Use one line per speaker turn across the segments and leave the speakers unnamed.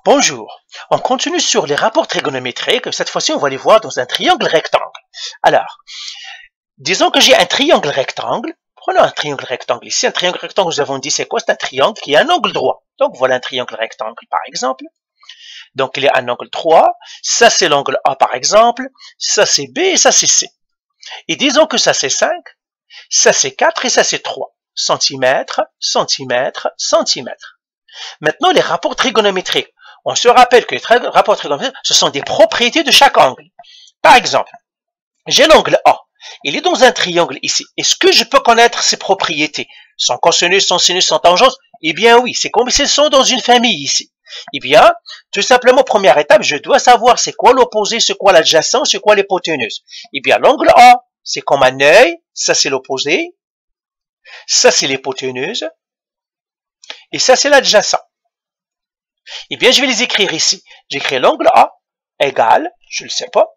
Bonjour, on continue sur les rapports trigonométriques. Cette fois-ci, on va les voir dans un triangle rectangle. Alors, disons que j'ai un triangle rectangle. Prenons un triangle rectangle ici. Un triangle rectangle, nous avons dit c'est quoi? C'est un triangle qui a un angle droit. Donc, voilà un triangle rectangle, par exemple. Donc, il y a un angle droit. Ça, c'est l'angle A, par exemple. Ça, c'est B et ça, c'est C. Et disons que ça, c'est 5. Ça, c'est 4 et ça, c'est 3. Centimètres, centimètres, centimètres. Maintenant, les rapports trigonométriques. On se rappelle que les rapports trigonométriques, ce sont des propriétés de chaque angle. Par exemple, j'ai l'angle A. Il est dans un triangle ici. Est-ce que je peux connaître ses propriétés? Son cosinus, son sinus, son tangente? Eh bien oui, c'est comme s'ils sont dans une famille ici. Eh bien, tout simplement, première étape, je dois savoir c'est quoi l'opposé, c'est quoi l'adjacent, c'est quoi l'hypoténuse. Eh bien, l'angle A, c'est comme un œil, ça c'est l'opposé, ça c'est l'hypoténuse, et ça c'est l'adjacent. Eh bien, je vais les écrire ici. J'écris l'angle A égale, je ne le sais pas,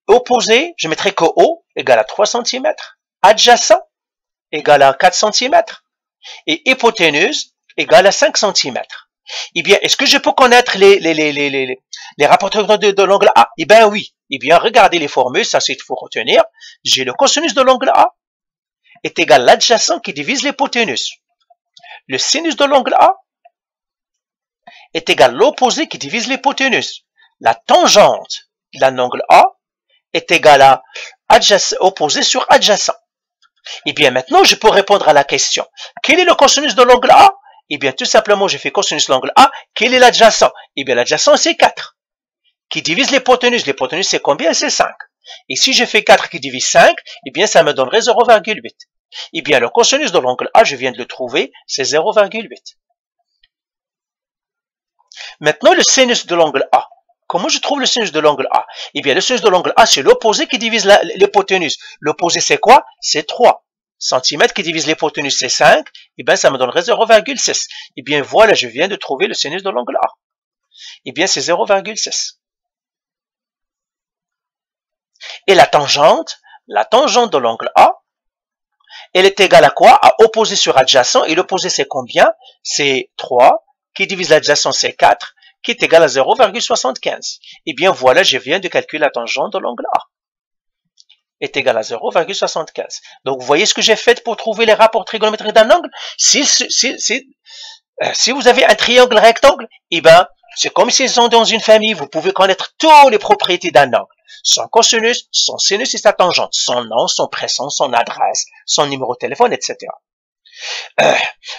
opposé, je mettrai que O égale à 3 cm, adjacent égale à 4 cm, et hypoténuse égale à 5 cm. Eh bien, est-ce que je peux connaître les rapports de l'angle A? Eh bien, oui. Eh bien, regardez les formules, ça c'est il faut retenir. J'ai le cosinus de l'angle A est égal à l'adjacent qui divise l'hypoténuse. Le sinus de l'angle A est égal à l'opposé qui divise l'hypoténuse. La tangente d'un angle A est égale à opposé sur adjacent. Et bien maintenant, je peux répondre à la question. Quel est le cosinus de l'angle A? Eh bien, tout simplement, je fais cosinus de l'angle A. Quel est l'adjacent? Eh bien, l'adjacent, c'est 4. Qui divise l'hypoténuse. L'hypoténuse, c'est combien? C'est 5. Et si je fais 4 qui divise 5, eh bien, ça me donnerait 0,8. Eh bien, le cosinus de l'angle A, je viens de le trouver, c'est 0,8. Maintenant, le sinus de l'angle A. Comment je trouve le sinus de l'angle A? Eh bien, le sinus de l'angle A, c'est l'opposé qui divise l'hypoténuse. L'opposé, c'est quoi? C'est 3. Centimètres qui divise l'hypoténuse, c'est 5. Eh bien, ça me donnerait 0,6. Eh bien, voilà, je viens de trouver le sinus de l'angle A. Eh bien, c'est 0,6. Et la tangente de l'angle A, elle est égale à quoi? À opposé sur adjacent. Et l'opposé, c'est combien? C'est 3. Qui divise l'adjacent, c'est 4. Qui est égal à 0,75. Eh bien, voilà, je viens de calculer la tangente de l'angle A. Est égal à 0,75. Donc, vous voyez ce que j'ai fait pour trouver les rapports trigonométriques d'un angle? Si vous avez un triangle rectangle, eh ben, c'est comme s'ils sont dans une famille. Vous pouvez connaître toutes les propriétés d'un angle. Son cosinus, son sinus et sa tangente. Son nom, son prénom, son adresse, son numéro de téléphone, etc.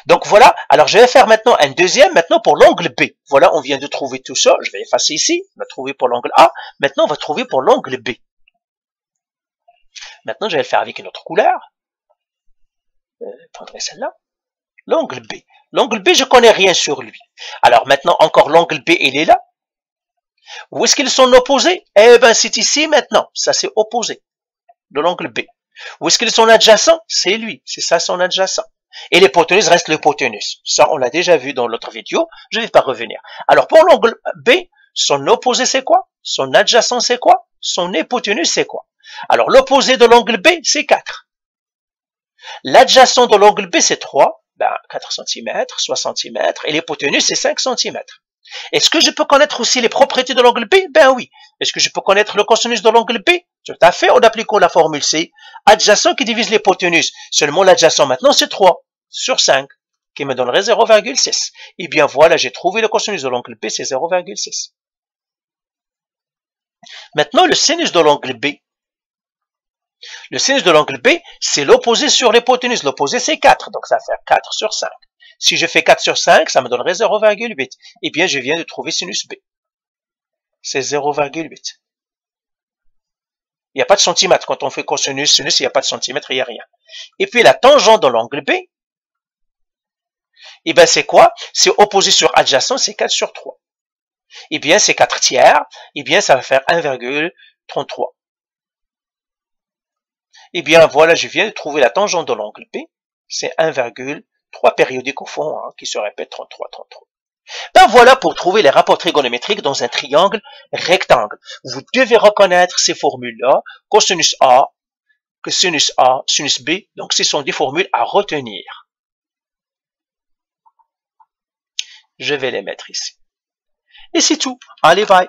Donc voilà, alors je vais faire maintenant un deuxième, maintenant pour l'angle B. Voilà, on vient de trouver tout ça, je vais effacer ici, on va trouver pour l'angle A, maintenant on va trouver pour l'angle B. Maintenant je vais le faire avec une autre couleur, je prendrai celle-là, l'angle B. L'angle B, je connais rien sur lui. Alors maintenant encore l'angle B, il est là. Où est-ce qu'ils sont opposés? Eh bien c'est ici maintenant, ça c'est opposé de l'angle B. Où est-ce qu'ils sont adjacents? C'est lui, c'est ça son adjacent. Et l'hypoténuse reste l'hypoténuse. Ça, on l'a déjà vu dans l'autre vidéo. Je ne vais pas revenir. Alors, pour l'angle B, son opposé, c'est quoi? Son adjacent, c'est quoi? Son hypoténuse, c'est quoi? Alors, l'opposé de l'angle B, c'est 4. L'adjacent de l'angle B, c'est 3. Ben, 4 cm, 3 cm. Et l'hypoténuse, c'est 5 cm. Est-ce que je peux connaître aussi les propriétés de l'angle B? Ben oui. Est-ce que je peux connaître le cosinus de l'angle B? Tout à fait, en appliquant la formule C. Adjacent qui divise l'hypoténuse. Seulement l'adjacent maintenant, c'est 3 sur 5, qui me donnerait 0,6. Eh bien voilà, j'ai trouvé le cosinus de l'angle B, c'est 0,6. Maintenant, le sinus de l'angle B. Le sinus de l'angle B, c'est l'opposé sur l'hypoténuse. L'opposé, c'est 4, donc ça va faire 4 sur 5. Si je fais 4 sur 5, ça me donnerait 0,8. Eh bien, je viens de trouver sinus B. C'est 0,8. Il n'y a pas de centimètre. Quand on fait cosinus, sinus, il n'y a pas de centimètre, il n'y a rien. Et puis la tangente de l'angle B, eh bien c'est quoi? C'est opposé sur adjacent, c'est 4 sur 3. Eh bien c'est 4 tiers, eh bien ça va faire 1,33. Eh bien voilà, je viens de trouver la tangente de l'angle B, c'est 1,3 périodique au fond, hein, qui se répète 33, 33. Ben voilà pour trouver les rapports trigonométriques dans un triangle rectangle. Vous devez reconnaître ces formules-là, cosinus A, sinus A, sinus B, donc ce sont des formules à retenir. Je vais les mettre ici. Et c'est tout. Allez, bye.